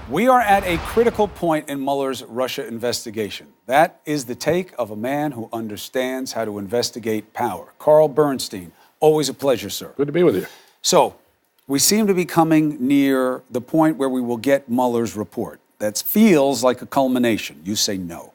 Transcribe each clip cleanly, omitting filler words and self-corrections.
We are at a critical point in Mueller's Russia investigation. That is the take of a man who understands how to investigate power. Carl Bernstein, always a pleasure, sir. Good to be with you. So, we seem to be coming near the point where we will get Mueller's report. That feels like a culmination. You say no.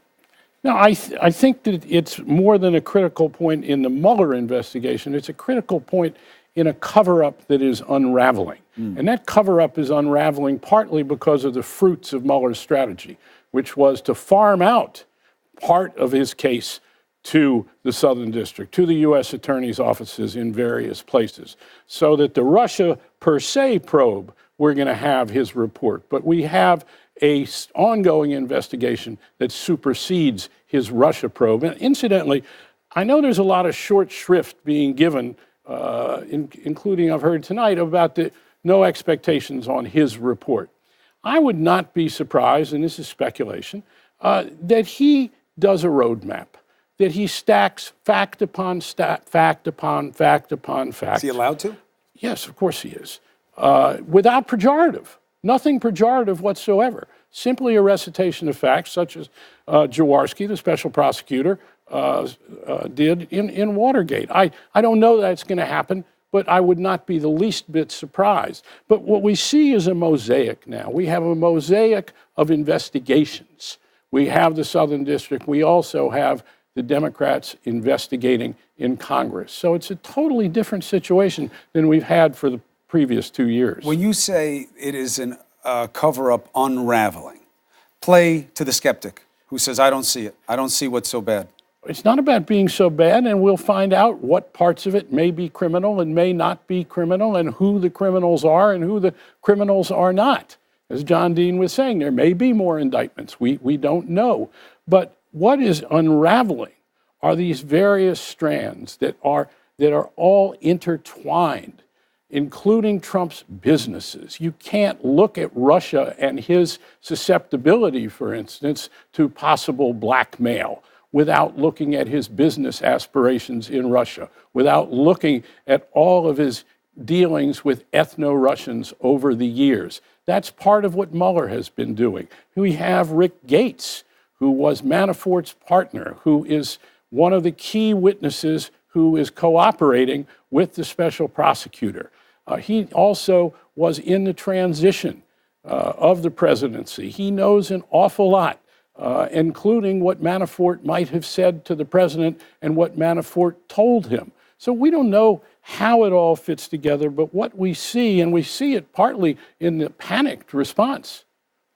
No, I think that it's more than a critical point in the Mueller investigation. It's a critical point in a cover-up that is unraveling. And that cover-up is unraveling partly because of the fruits of Mueller's strategy, which was to farm out part of his case to the Southern District, to the U.S. Attorney's offices in various places, so that the Russia per se probe, we're going to have his report. But we have an ongoing investigation that supersedes his Russia probe. And incidentally, I know there's a lot of short shrift being given, including I've heard tonight, about the no expectations on his report. I would not be surprised, and this is speculation, that he does a roadmap, that he stacks fact upon fact upon fact upon fact. Is he allowed to? Yes, of course he is. Without pejorative, nothing pejorative whatsoever. Simply a recitation of facts, such as Jaworski, the special prosecutor, did in Watergate. I don't know that's going to happen, but I would not be the least bit surprised. But what we see is a mosaic now. We have a mosaic of investigations. We have the Southern District. We also have the Democrats investigating in Congress. So it's a totally different situation than we've had for the previous 2 years. When you say it is a cover-up unraveling, play to the skeptic who says, I don't see it. I don't see what's so bad. It's not about being so bad, and we'll find out what parts of it may be criminal and may not be criminal, and who the criminals are and who the criminals are not. As John Dean was saying, there may be more indictments. We don't know. But what is unraveling are these various strands that are all intertwined, including Trump's businesses. You can't look at Russia and his susceptibility, for instance, to possible blackmail without looking at his business aspirations in Russia, without looking at all of his dealings with ethno-Russians over the years. That's part of what Mueller has been doing. We have Rick Gates, who was Manafort's partner, who is one of the key witnesses who is cooperating with the special prosecutor. He also was in the transition of the presidency. He knows an awful lot, including what Manafort might have said to the president and what Manafort told him. So we don't know how it all fits together, but what we see, and we see it partly in the panicked response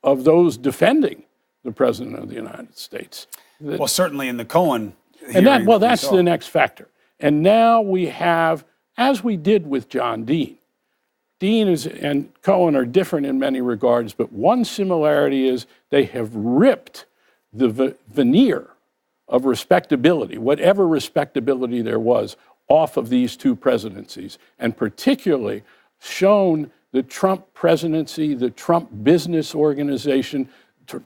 of those defending the president of the United States. Well, certainly in the Cohen hearing. And that's the next factor. And now we have, as we did with John Dean, Dean and Cohen are different in many regards, but one similarity is they have ripped the veneer of respectability, whatever respectability there was, off of these two presidencies, and particularly shown the Trump presidency, the Trump business organization,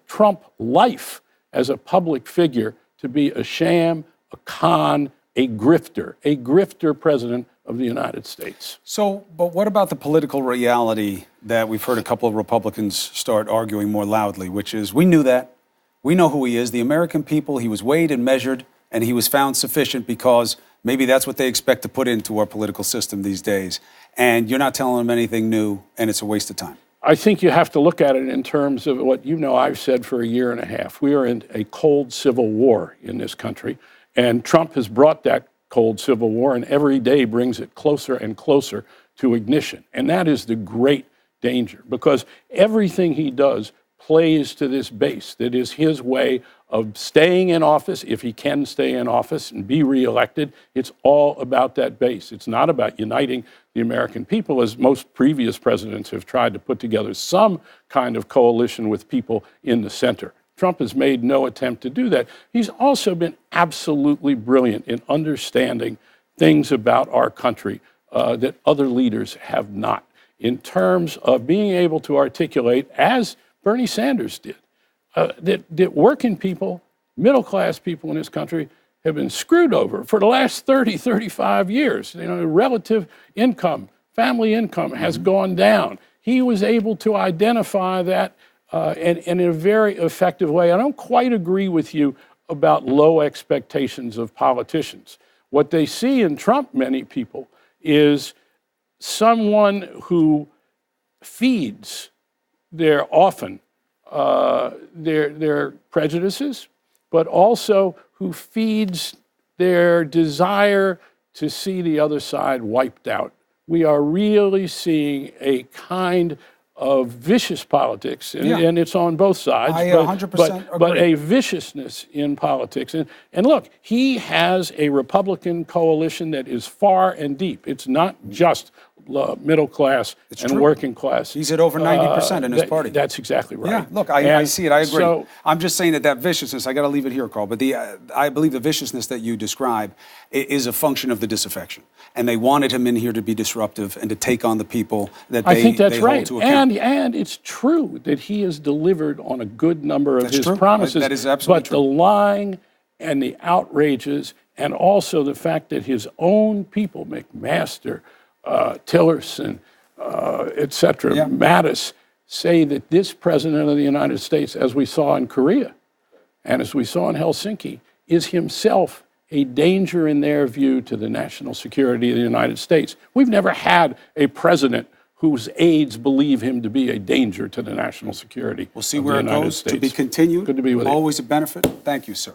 Trump life as a public figure to be a sham, a con, a grifter president of the United States. So, but what about the political reality that we've heard a couple of Republicans start arguing more loudly, which is, we knew that. We know who he is. The American people, he was weighed and measured, and he was found sufficient because maybe that's what they expect to put into our political system these days. And you're not telling them anything new, and it's a waste of time. I think you have to look at it in terms of what I've said for a year and a half. We are in a cold civil war in this country, and Trump has brought that cold civil war, and every day brings it closer and closer to ignition. And that is the great danger, because everything he does plays to this base that is his way of staying in office, if he can stay in office and be reelected. It's all about that base. It's not about uniting the American people, as most previous presidents have tried to put together some kind of coalition with people in the center. Trump has made no attempt to do that. He's also been absolutely brilliant in understanding things about our country that other leaders have not, in terms of being able to articulate, as Bernie Sanders did, that working people, middle-class people in this country have been screwed over for the last 30, 35 years. Relative income, family income has gone down. He was able to identify that and in a very effective way. I don't quite agree with you about low expectations of politicians. What they see in Trump, many people, is someone who feeds their prejudices, but also who feeds their desire to see the other side wiped out. We are really seeing a kind of vicious politics, and it's on both sides. I 100% but agree. a viciousness in politics. And look, he has a Republican coalition that is far and deep. It's not just middle class and true. working class. He's at over 90% in his party. That's exactly right. Yeah, look, I see it. I agree. So, I'm just saying that viciousness, I got to leave it here, Carl, but I believe the viciousness that you describe is a function of the disaffection. And they wanted him in here to be disruptive and to take on the people that I think that's they hold right. to account. And it's true that he has delivered on a good number of his true. promises. That is absolutely but true. the lying and the outrages, and also the fact that his own people, McMaster, Tillerson, et cetera, Mattis, say that this president of the United States, as we saw in Korea and as we saw in Helsinki, is himself a danger in their view to the national security of the United States. We've never had a president whose aides believe him to be a danger to the national security. We'll see of where the it United goes. States. To be continued. Good to be with you. Always a benefit. Thank you, sir.